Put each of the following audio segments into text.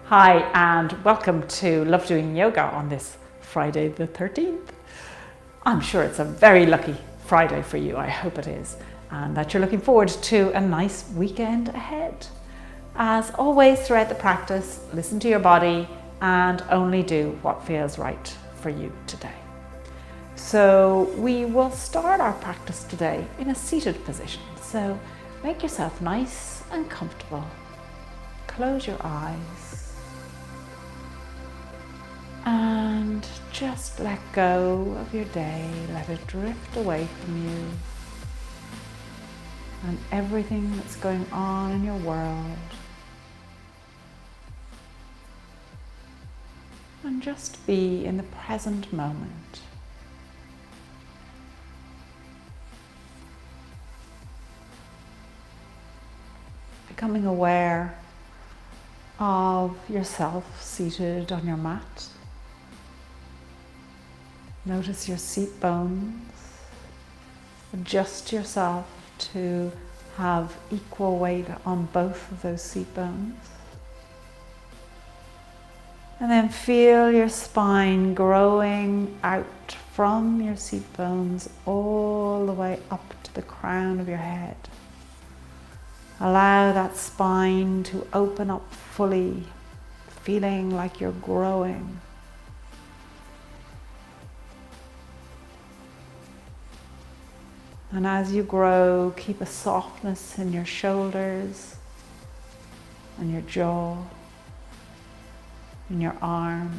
Hi, and welcome to Love Doing Yoga on this Friday the 13th. I'm sure it's a very lucky Friday for you, I hope it is, and that you're looking forward to a nice weekend ahead. As always throughout the practice, listen to your body and only do what feels right for you today. So we will start our practice today in a seated position. So make yourself nice and comfortable. Close your eyes. And just let go of your day, let it drift away from you and everything that's going on in your world. And just be in the present moment. Becoming aware of yourself seated on your mat. Notice your seat bones. Adjust yourself to have equal weight on both of those seat bones. And then feel your spine growing out from your seat bones all the way up to the crown of your head. Allow that spine to open up fully, feeling like you're growing. And as you grow, keep a softness in your shoulders and your jaw, in your arms.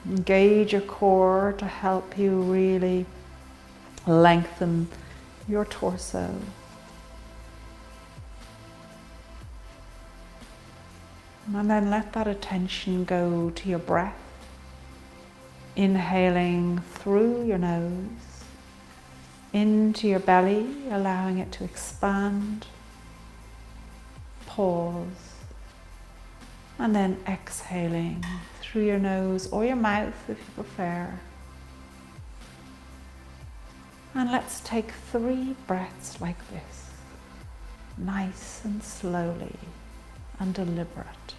Engage your core to help you really lengthen your torso. And then let that attention go to your breath. Inhaling through your nose, into your belly, allowing it to expand. Pause. And then exhaling through your nose or your mouth if you prefer. And let's take 3 breaths like this, nice and slowly and deliberate.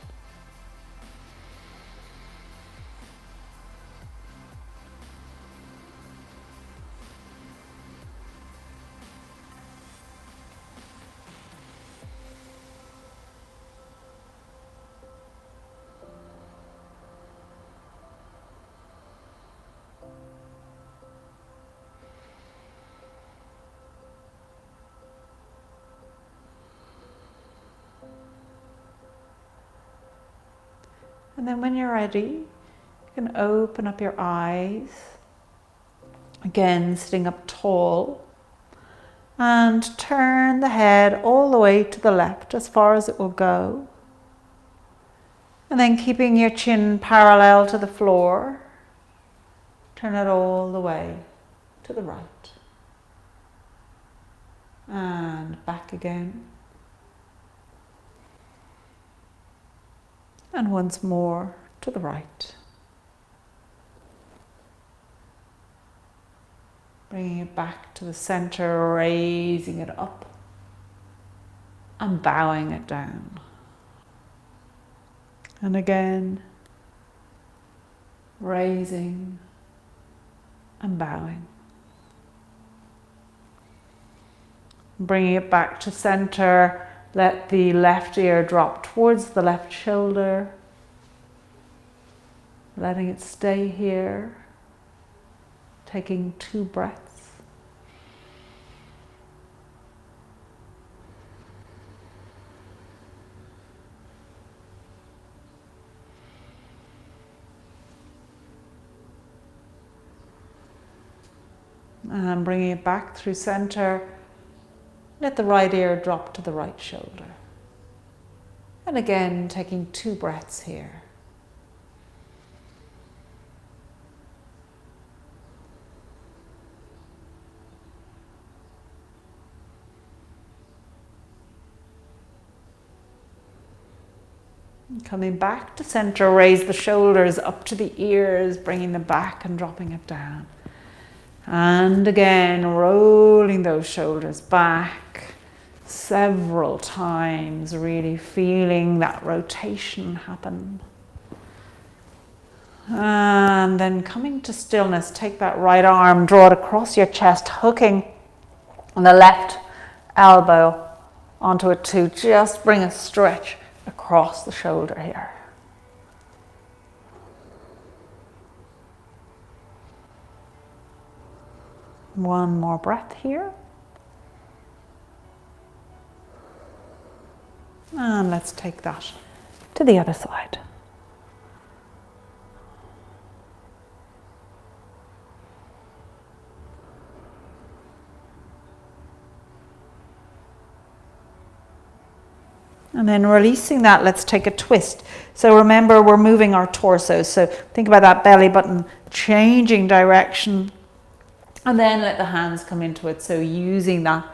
And then when you're ready, you can open up your eyes, again sitting up tall, and turn the head all the way to the left as far as it will go. And then keeping your chin parallel to the floor, turn it all the way to the right. And back again. And once more to the right. Bringing it back to the center, raising it up and bowing it down. And again, raising and bowing. Bringing it back to center. Let the left ear drop towards the left shoulder, letting it stay here, taking 2 breaths. And bringing it back through center. Let the right ear drop to the right shoulder. And again, taking 2 breaths here. Coming back to center, raise the shoulders up to the ears, bringing them back and dropping it down. And again, rolling those shoulders back, several times, really feeling that rotation happen. And then coming to stillness, take that right arm, draw it across your chest, hooking the left elbow onto it to just bring a stretch across the shoulder here. One more breath here. And let's take that to the other side. And then releasing that, let's take a twist. So remember, we're moving our torso. So think about that belly button changing direction. And then let the hands come into it. So using that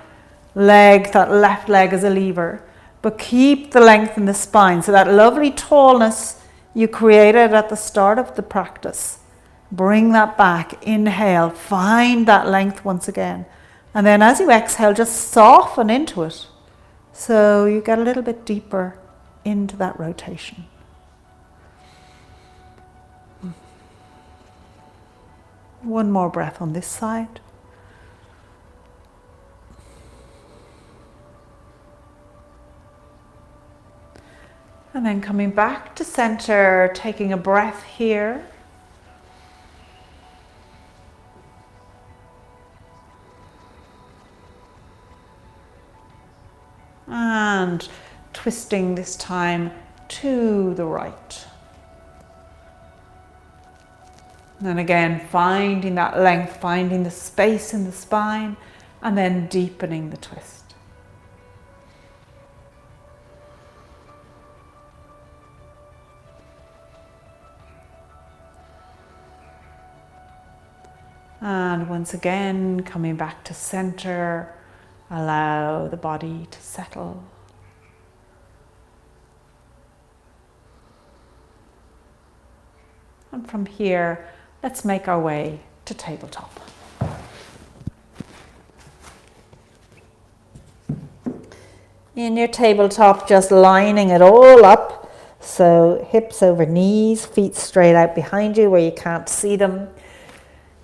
leg, that left leg as a lever. But keep the length in the spine. So that lovely tallness you created at the start of the practice. Bring that back. Inhale. Find that length once again. And then as you exhale, just soften into it. So you get a little bit deeper into that rotation. One more breath on this side. And then coming back to center, taking a breath here. And twisting this time to the right. And again, finding that length, finding the space in the spine, and then deepening the twist. And once again, coming back to center. Allow the body to settle. And from here, let's make our way to tabletop. In your tabletop, just lining it all up. So hips over knees, feet straight out behind you where you can't see them.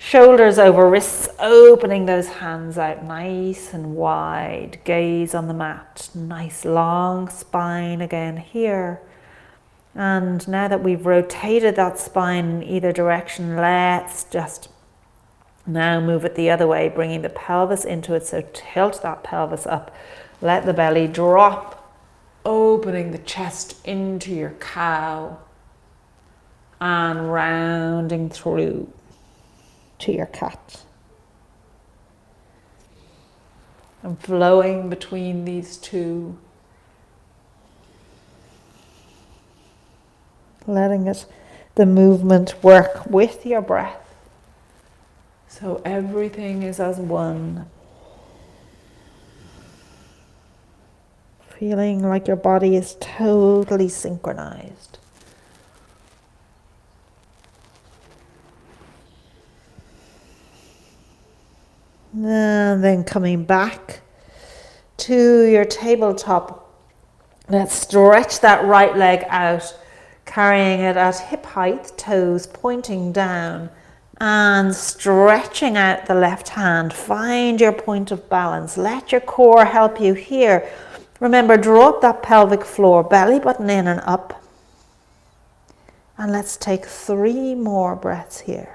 Shoulders over wrists, opening those hands out nice and wide. Gaze on the mat. Nice long spine again here. And now that we've rotated that spine in either direction, let's just now move it the other way, bringing the pelvis into it. So tilt that pelvis up. Let the belly drop, opening the chest into your cow and rounding through to your cat. And flowing between these two. Letting the movement work with your breath. So everything is as one. Feeling like your body is totally synchronized. And then coming back to your tabletop, let's stretch that right leg out, carrying it at hip height, toes pointing down, and stretching out the left hand. Find your point of balance. Let your core help you here. Remember, draw up that pelvic floor, belly button in and up. And let's take 3 more breaths here.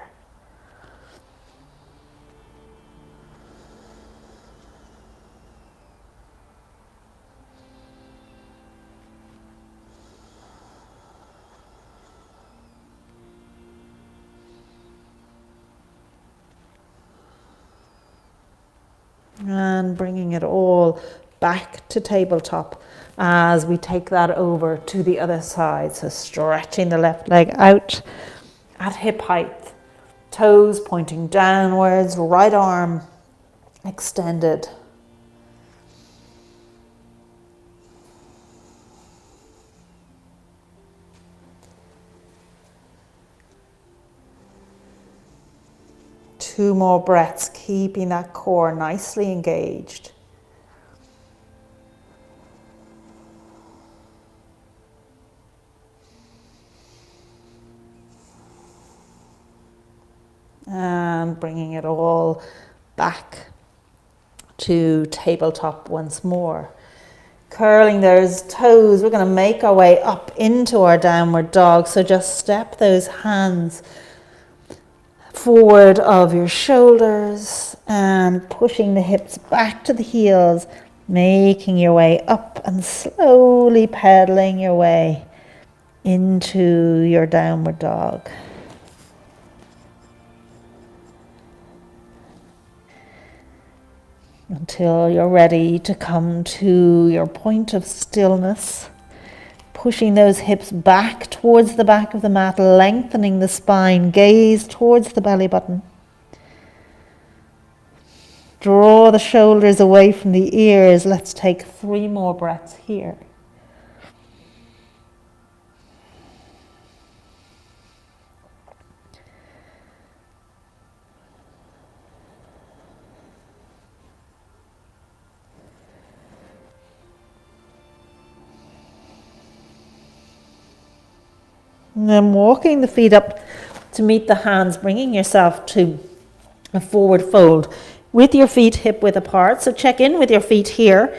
And bringing it all back to tabletop as we take that over to the other side. So stretching the left leg out at hip height, toes pointing downwards, right arm extended. Two more breaths, keeping that core nicely engaged. and bringing it all back to tabletop once more. Curling those toes, we're going to make our way up into our downward dog. So just step those hands forward of your shoulders and pushing the hips back to the heels, making your way up and slowly pedaling your way into your downward dog. Until you're ready to come to your point of stillness, pushing those hips back towards the back of the mat, lengthening the spine, gaze towards the belly button. Draw the shoulders away from the ears. Let's take 3 more breaths here. And then walking the feet up to meet the hands, bringing yourself to a forward fold with your feet hip width apart. So check in with your feet here,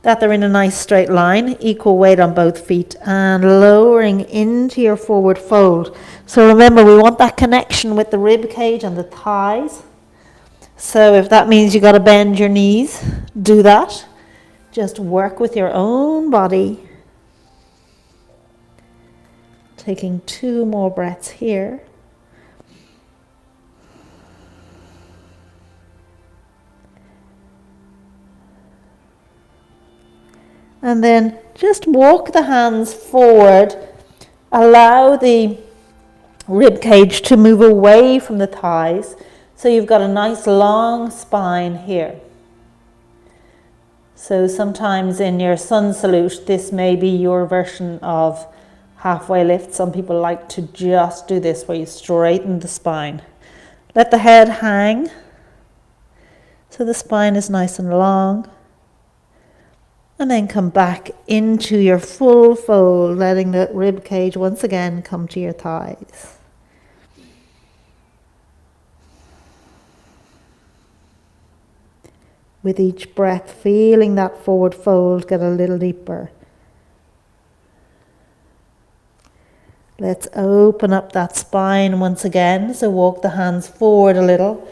that they're in a nice straight line, equal weight on both feet, and lowering into your forward fold. So remember, we want that connection with the rib cage and the thighs. So if that means you got to bend your knees, do that. Just work with your own body. Taking 2 more breaths here. And then just walk the hands forward. Allow the rib cage to move away from the thighs. So you've got a nice long spine here. So sometimes in your sun salute, this may be your version of halfway lift. Some people like to just do this where you straighten the spine. Let the head hang so the spine is nice and long. And then come back into your full fold, letting the rib cage once again come to your thighs. With each breath, feeling that forward fold get a little deeper. Let's open up that spine once again. So walk the hands forward a little.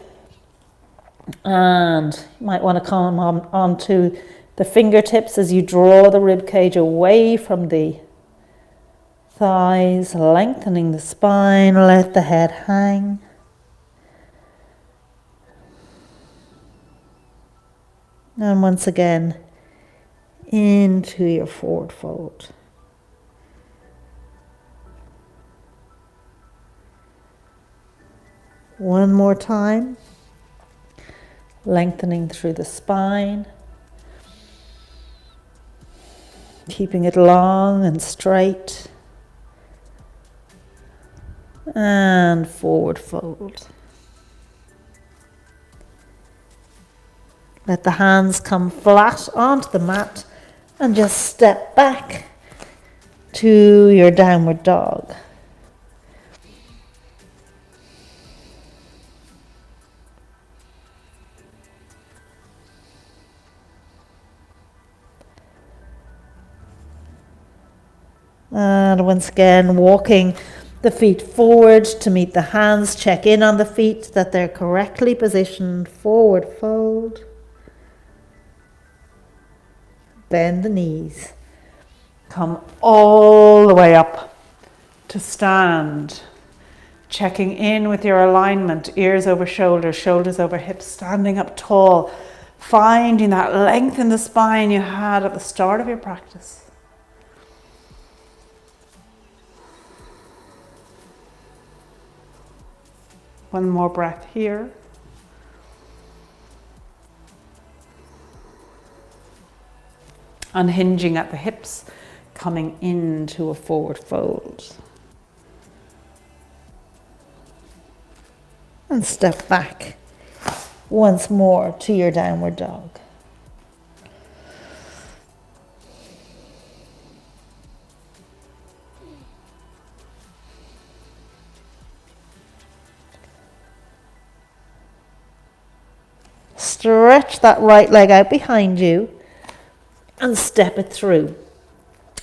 And you might want to come onto the fingertips as you draw the rib cage away from the thighs, lengthening the spine. Let the head hang. And once again, into your forward fold. One more time, lengthening through the spine, keeping it long and straight, and forward fold. Let the hands come flat onto the mat and just step back to your downward dog. And once again, walking the feet forward to meet the hands. Check in on the feet that they're correctly positioned. Forward fold. Bend the knees. Come all the way up to stand. Checking in with your alignment. Ears over shoulders, shoulders over hips. Standing up tall. Finding that length in the spine you had at the start of your practice. One more breath here. Unhinging at the hips, coming into a forward fold. And step back once more to your downward dog. stretch that right leg out behind you and step it through.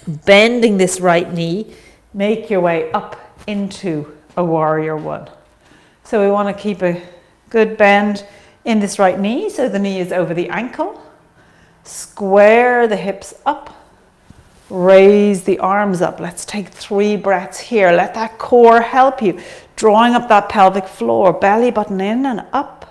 Bending this right knee, make your way up into a warrior one. So we want to keep a good bend in this right knee, so the knee is over the ankle. Square the hips up, raise the arms up. Let's take 3 breaths here. Let that core help you, drawing up that pelvic floor, belly button in and up.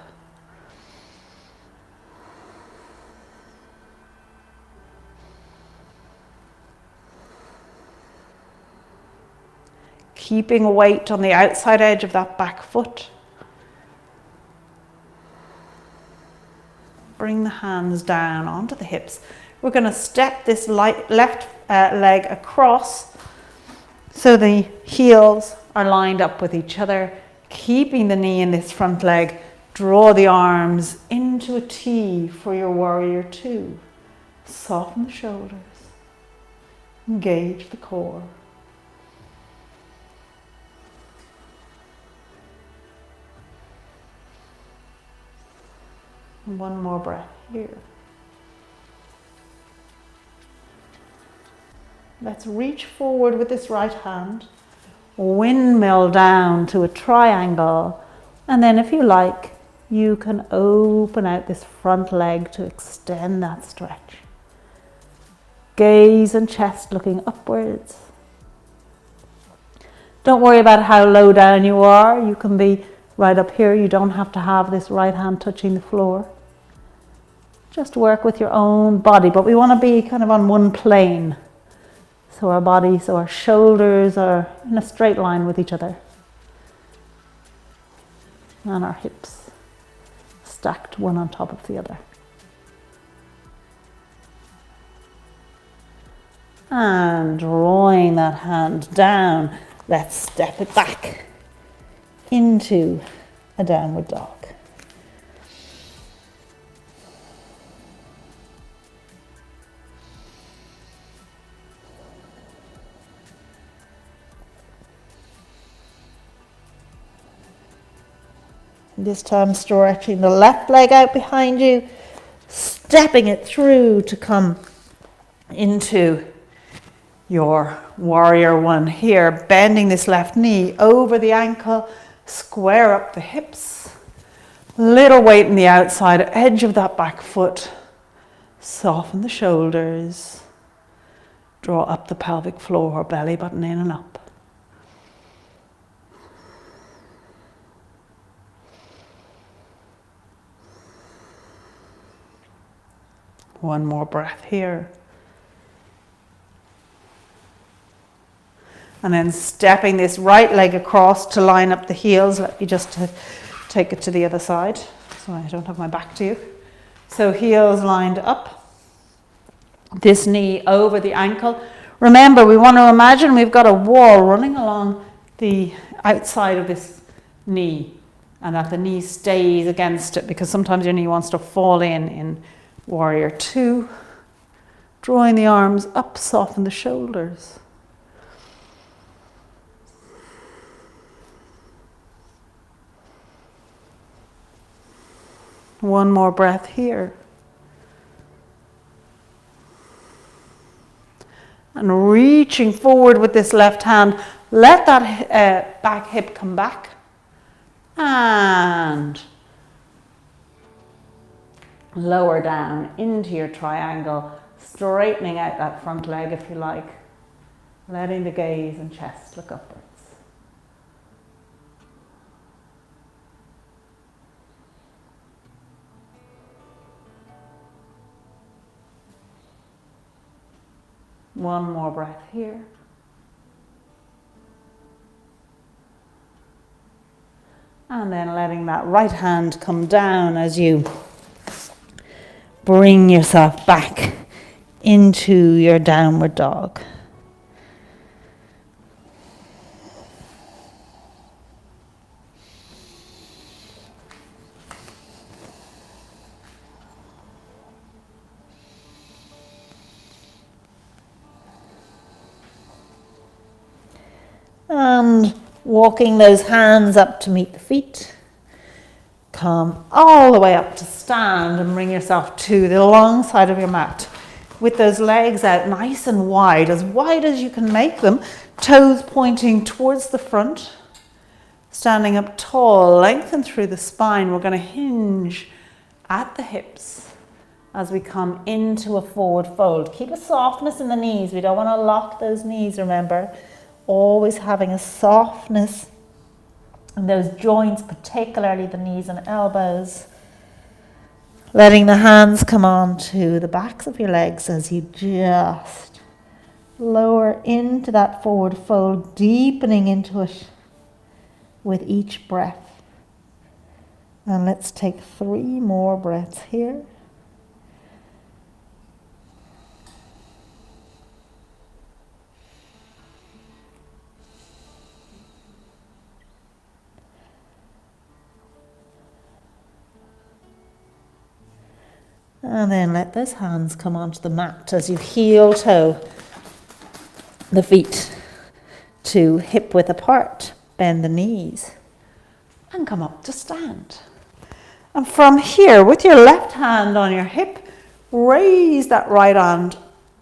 Keeping weight on the outside edge of that back foot. Bring the hands down onto the hips. We're going to step this left leg across so the heels are lined up with each other, keeping the knee in this front leg. Draw the arms into a T for your warrior 2. Soften the shoulders. Engage the core. And one more breath here. Let's reach forward with this right hand, windmill down to a triangle, and then if you like, you can open out this front leg to extend that stretch. Gaze and chest looking upwards. Don't worry about how low down you are. You can be right up here. You don't have to have this right hand touching the floor. Just work with your own body, but we want to be kind of on one plane. So our shoulders are in a straight line with each other. And our hips stacked one on top of the other. And drawing that hand down, let's step it back into a downward dog. This time stretching the left leg out behind you, stepping it through to come into your warrior 1 here. Bending this left knee over the ankle, square up the hips. Little weight in the outside edge of that back foot. Soften the shoulders. Draw up the pelvic floor, belly button in and up. One more breath here. And then stepping this right leg across to line up the heels. Let me just take it to the other side so I don't have my back to you. So heels lined up. This knee over the ankle. Remember, we want to imagine we've got a wall running along the outside of this knee and that the knee stays against it, because sometimes your knee wants to fall in warrior 2. Drawing the arms up, soften the shoulders. One more breath here. And reaching forward with this left hand, let that back hip come back. And lower down into your triangle, straightening out that front leg if you like, letting the gaze and chest look upwards. One more breath here. And then letting that right hand come down as you bring yourself back into your downward dog. And walking those hands up to meet the feet. Come all the way up to stand and bring yourself to the long side of your mat with those legs out nice and wide as you can make them, toes pointing towards the front, standing up tall, lengthen through the spine. We're going to hinge at the hips as we come into a forward fold. Keep a softness in the knees. We don't want to lock those knees, remember. Always having a softness in those joints, particularly the knees and elbows. Letting the hands come on to the backs of your legs as you just lower into that forward fold, deepening into it with each breath. And let's take 3 more breaths here. And then let those hands come onto the mat as you heel toe the feet to hip width apart. Bend the knees and come up to stand. And from here, with your left hand on your hip, raise that right arm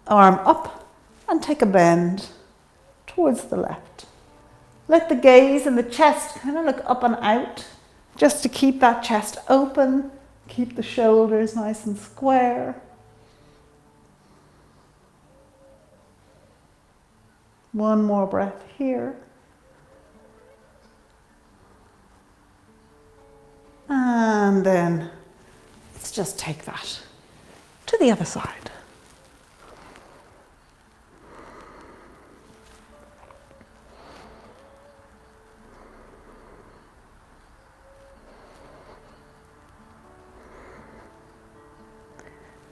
up and take a bend towards the left. Let the gaze and the chest kind of look up and out, just to keep that chest open. Keep the shoulders nice and square. One more breath here. And then let's just take that to the other side.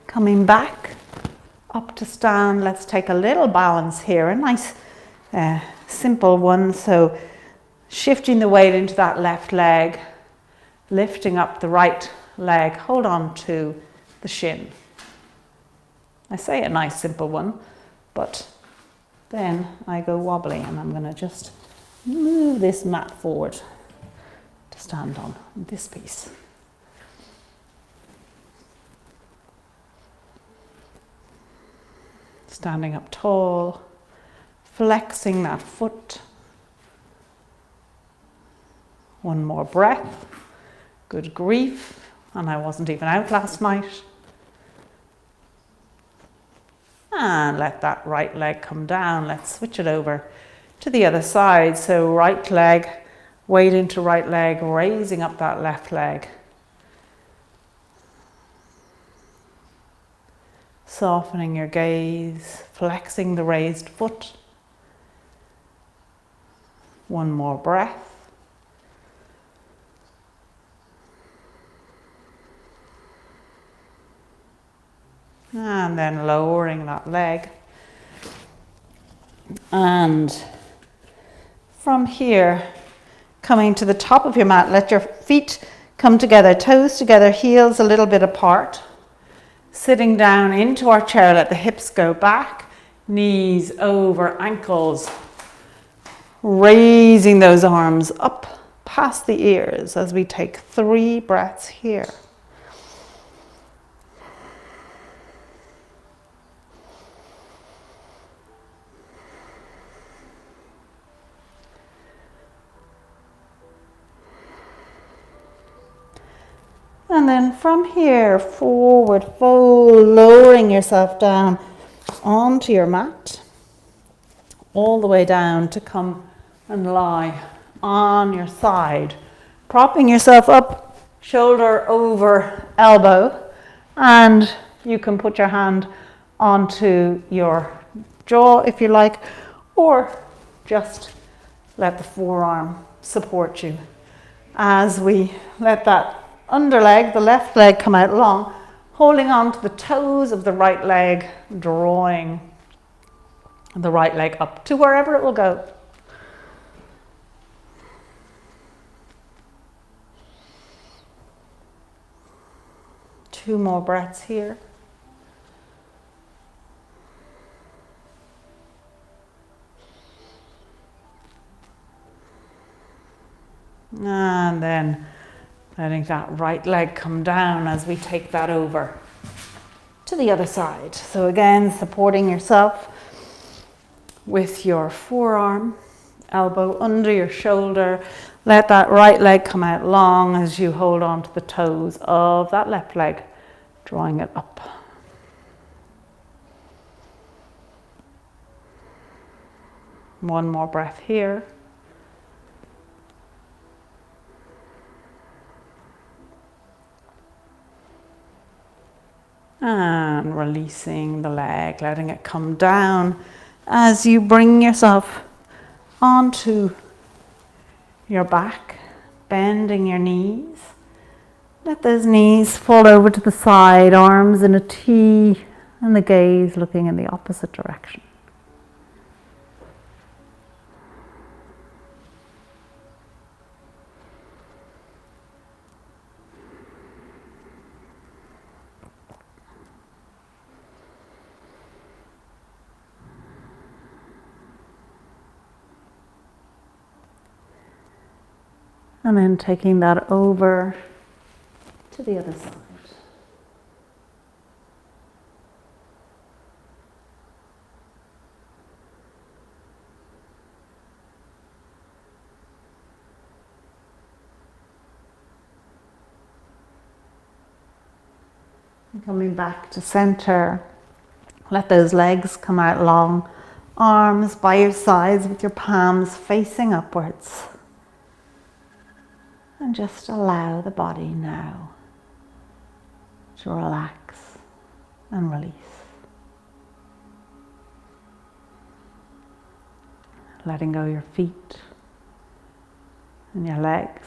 Coming back up to stand, let's take a little balance here, a nice simple one. So shifting the weight into that left leg, lifting up the right leg, hold on to the shin. I say a nice simple one, but then I go wobbly and I'm going to just move this mat forward to stand on this piece. Standing up tall, flexing that foot. One more breath. Good grief. And I wasn't even out last night. And let that right leg come down. Let's switch it over to the other side. So right leg, weight into right leg, raising up that left leg. Softening your gaze, flexing the raised foot. One more breath. And then lowering that leg. And from here, coming to the top of your mat, let your feet come together, toes together, heels a little bit apart. Sitting down into our chair, let the hips go back, knees over ankles, raising those arms up past the ears as we take 3 breaths here. And then from here, forward fold, lowering yourself down onto your mat, all the way down to come and lie on your side, propping yourself up, shoulder over elbow, and you can put your hand onto your jaw if you like, or just let the forearm support you as we let that underleg, the left leg, come out long, holding on to the toes of the right leg, drawing the right leg up to wherever it will go. Two more breaths here. And then Letting that right leg come down as we take that over to the other side. So again, supporting yourself with your forearm, elbow under your shoulder. Let that right leg come out long as you hold on to the toes of that left leg, drawing it up. One more breath here. And releasing the leg, letting it come down as you bring yourself onto your back, bending your knees. Let those knees fall over to the side, arms in a T, and the gaze looking in the opposite direction. And then taking that over to the other side. And coming back to center, let those legs come out long, arms by your sides with your palms facing upwards. And just allow the body now to relax and release. Letting go your feet and your legs.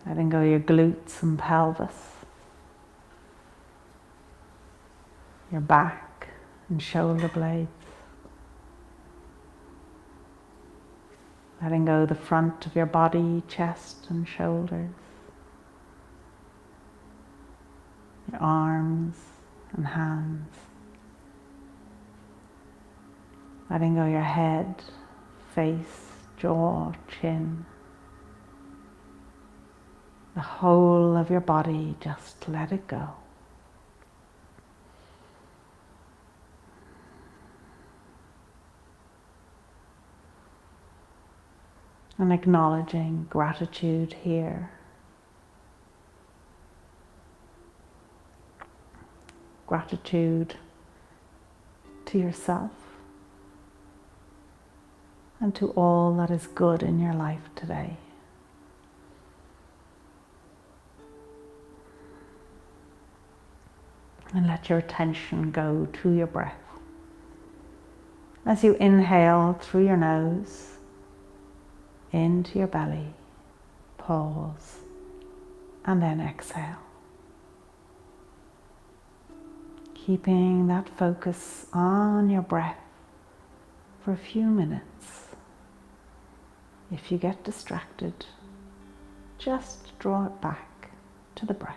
Letting go your glutes and pelvis. Your back and shoulder blades. Letting go the front of your body, chest and shoulders. Your arms and hands. Letting go your head, face, jaw, chin. The whole of your body, just let it go. And acknowledging gratitude here. Gratitude to yourself and to all that is good in your life today. And let your attention go to your breath. As you inhale through your nose, into your belly, pause, and then exhale. Keeping that focus on your breath for a few minutes. If you get distracted, just draw it back to the breath.